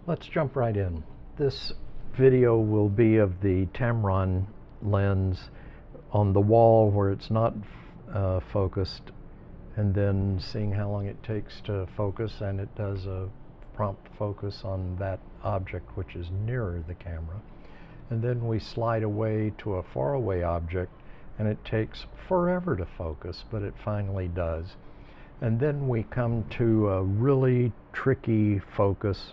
Let's jump right in. This video will be of the Tamron lens on the wall where it's not focused, and then seeing how long it takes to focus, and it does a prompt focus on that object which is nearer the camera. And then we slide away to a faraway object, and it takes forever to focus, but it finally does. And then we come to a really tricky focus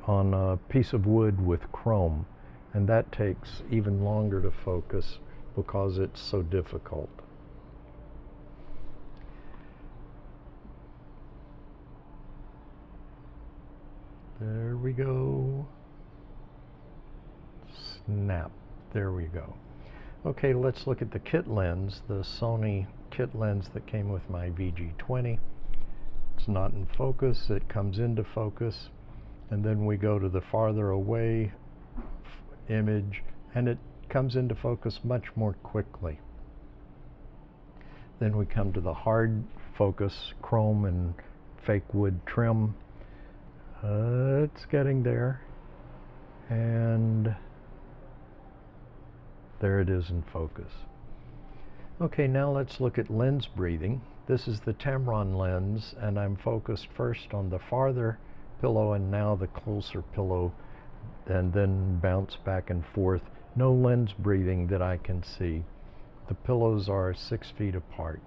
on a piece of wood with chrome, and that takes even longer to focus because it's so difficult. There we go. Snap. There we go. Okay, let's look at the kit lens, the Sony kit lens that came with my VG20. It's not in focus, it comes into focus, and then we go to the farther away image, and it comes into focus much more quickly. Then we come to the hard focus, chrome and fake wood trim. It's getting there, and there it is in focus. Okay, now let's look at lens breathing. This is the Tamron lens, and I'm focused first on the farther pillow and now the closer pillow, and then bounce back and forth. No lens breathing that I can see. The pillows are 6 feet apart.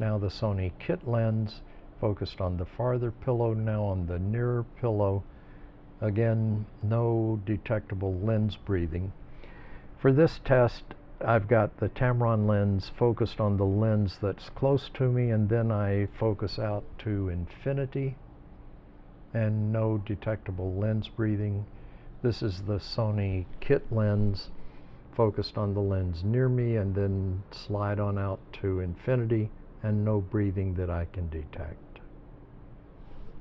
Now the Sony kit lens, focused on the farther pillow, now on the nearer pillow. Again, no detectable lens breathing. For this test, I've got the Tamron lens focused on the lens that's close to me, and then I focus out to infinity, and no detectable lens breathing. This is the Sony kit lens focused on the lens near me, and then slide on out to infinity, and no breathing that I can detect.